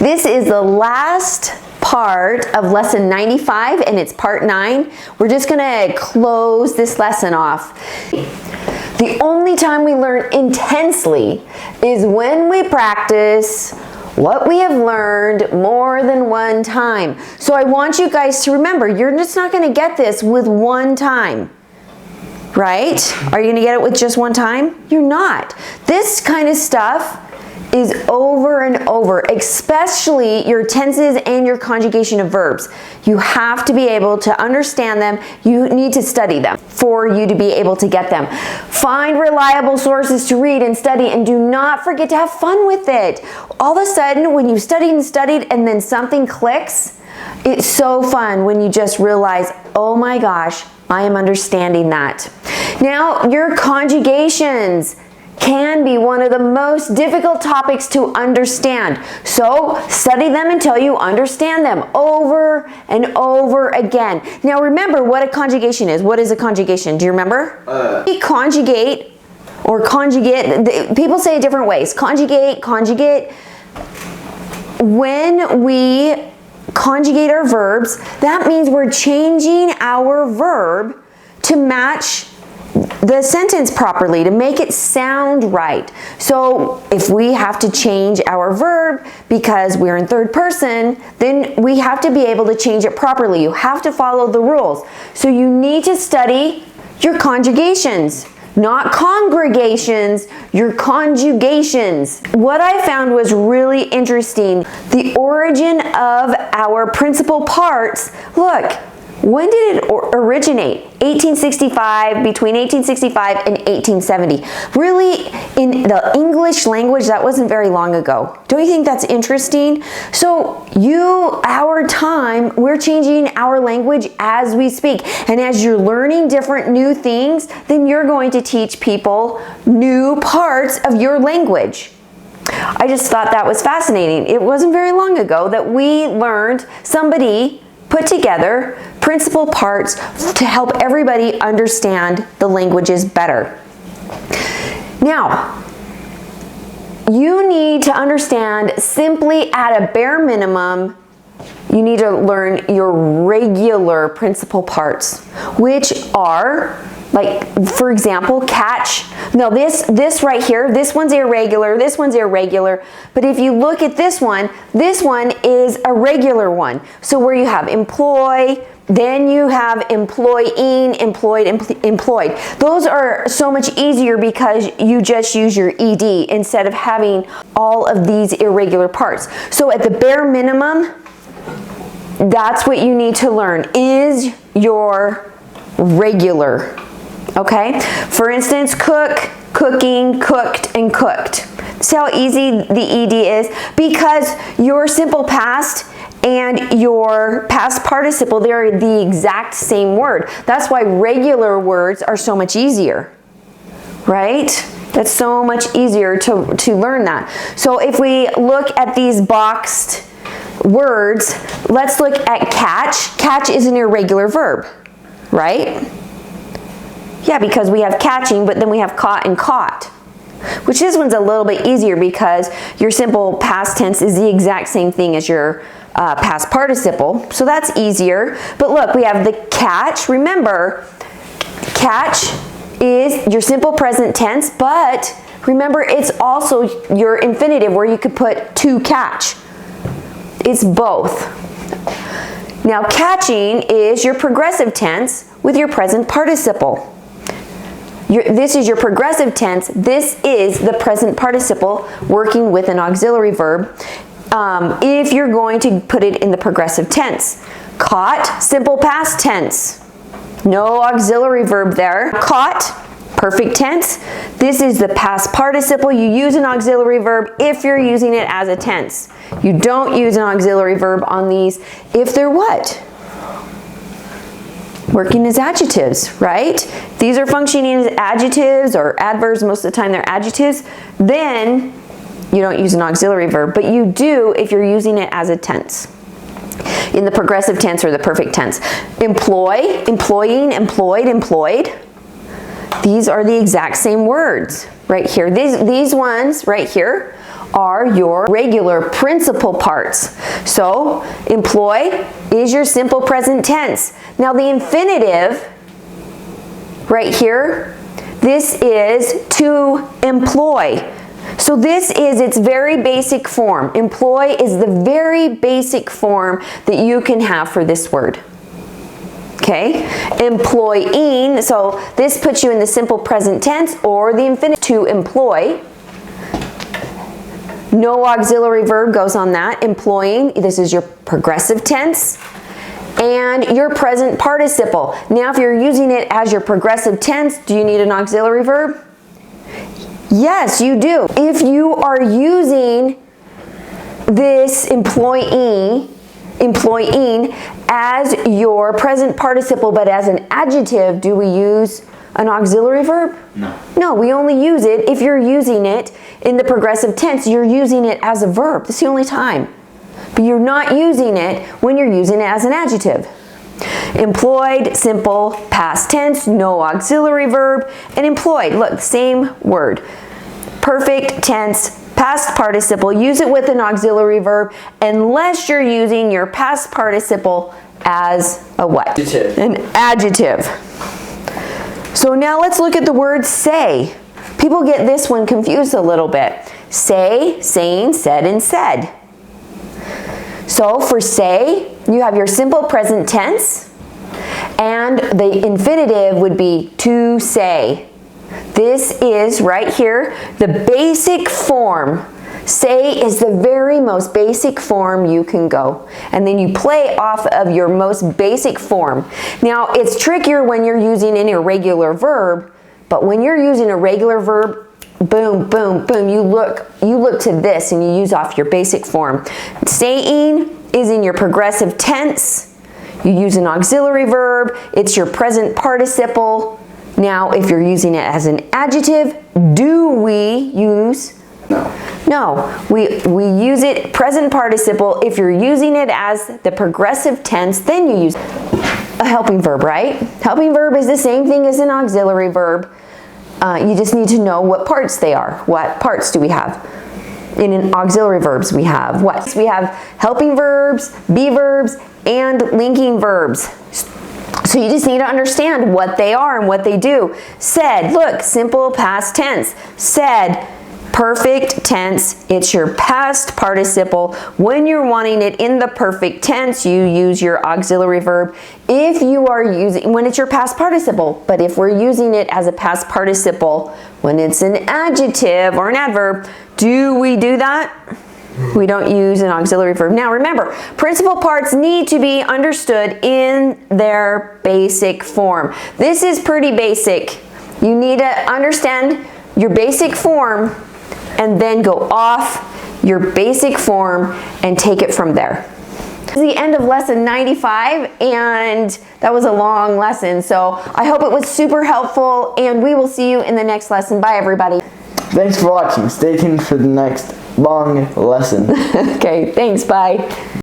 This is the last part of lesson 95, and it's part 9. We're just gonna close this lesson off. The only time we learn intensely is when we practice what we have learned more than one time. So I want you guys to remember, you're just not gonna get this with one time. Right? Are you going to get it with just one time? You're not. This kind of stuff is over and over, especially your tenses and your conjugation of verbs. You have to be able to understand them. You need to study them for you to be able to get them. Find reliable sources to read and study, and do not forget to have fun with it. All of a sudden, when you studied and studied and then something clicks, it's so fun when you just realize, oh my gosh, I am understanding that. Now, your conjugations can be one of the most difficult topics to understand. So, study them until you understand them over and over again. Now, remember what a conjugation is. What is a conjugation? Do you remember? We conjugate or conjugate. People say it different ways. Conjugate, conjugate. When we conjugate our verbs, that means we're changing our verb to match the sentence properly, to make it sound right. So if we have to change our verb because we're in third person, then we have to be able to change it properly. You have to follow the rules. So you need to study your conjugations. Not congregations, your conjugations. What I found was really interesting. The origin of our principal parts. Look, when did it originate? 1865, between 1865 and 1870. Really, in the English language, that wasn't very long ago. Don't you think that's interesting? So our time, we're changing our language as we speak. And as you're learning different new things, then you're going to teach people new parts of your language. I just thought that was fascinating. It wasn't very long ago that we learned, somebody put together principal parts to help everybody understand the languages better. Now, you need to understand, simply at a bare minimum, you need to learn your regular principal parts, which are, like, for example, catch. Now this right here, this one's irregular, this one's irregular. But if you look at this one is a regular one. So where you have employ, then you have employing, employed, employed. Those are so much easier because you just use your ed instead of having all of these irregular parts. So at the bare minimum, that's what you need to learn, is your regular. Okay? For instance, cook, cooking, cooked, and cooked. See how easy the ed is? Because your simple past and your past participle, they're the exact same word. That's why regular words are so much easier, right? That's so much easier to learn that. So if we look at these boxed words, let's look at catch. Catch is an irregular verb, right? Yeah, because we have catching, but then we have caught and caught. Which this one's a little bit easier because your simple past tense is the exact same thing as your past participle. So that's easier. But look, we have the catch. Remember, catch is your simple present tense, but remember, it's also your infinitive where you could put to catch. It's both. Now, catching is your progressive tense with your present participle. This is your progressive tense. This is the present participle working with an auxiliary verb. If you're going to put it in the progressive tense. Caught, simple past tense. No auxiliary verb there. Caught, perfect tense. This is the past participle. You use an auxiliary verb if you're using it as a tense. You don't use an auxiliary verb on these if they're what? Working as adjectives, right? These are functioning as adjectives or adverbs. Most of the time they're adjectives. Then you don't use an auxiliary verb, but you do if you're using it as a tense. In the progressive tense or the perfect tense. Employ, employing, employed, employed. These are the exact same words right here. These ones right here are your regular principal parts. So, employ is your simple present tense. Now the infinitive, right here, this is to employ. So this is its very basic form. Employ is the very basic form that you can have for this word. Okay? Employing, so this puts you in the simple present tense or the infinitive, to employ. No auxiliary verb goes on that. Employing, this is your progressive tense. And your present participle. Now if you're using it as your progressive tense, do you need an auxiliary verb? Yes, you do. If you are using this employing as your present participle but as an adjective, do we use an auxiliary verb? No. No, we only use it if you're using it in the progressive tense. You're using it as a verb. That's the only time. But you're not using it when you're using it as an adjective. Employed, simple, past tense, no auxiliary verb, and employed. Look, same word. Perfect tense, past participle. Use it with an auxiliary verb unless you're using your past participle as a what? Adjective. An adjective. So now let's look at the word say. People get this one confused a little bit. Say, saying, said, and said. So for say, you have your simple present tense, and the infinitive would be to say. This is right here, the basic form. Say is the very most basic form you can go. And then you play off of your most basic form. Now, it's trickier when you're using an irregular verb, but when you're using a regular verb, boom, boom, boom, you look to this and you use off your basic form. Saying is in your progressive tense. You use an auxiliary verb. It's your present participle. Now, if you're using it as an adjective, do we use? No. No, we use it present participle. If you're using it as the progressive tense, then you use a helping verb, right? Helping verb is the same thing as an auxiliary verb. You just need to know what parts they are. What parts do we have? In auxiliary verbs, we have what? We have helping verbs, be verbs, and linking verbs. So you just need to understand what they are and what they do. Said, look, simple past tense. Said, perfect tense. It's your past participle. When you're wanting it in the perfect tense, you use your auxiliary verb. If you are using, when it's your past participle, but if we're using it as a past participle, when it's an adjective or an adverb, do we do that? We don't use an auxiliary verb. Now remember, principal parts need to be understood in their basic form. This is pretty basic. You need to understand your basic form and then go off your basic form and take it from there. This is the end of lesson 95, and that was a long lesson, so I hope it was super helpful, and we will see you in the next lesson. Bye, everybody. Thanks for watching. Stay tuned for the next long lesson. Okay, thanks. Bye.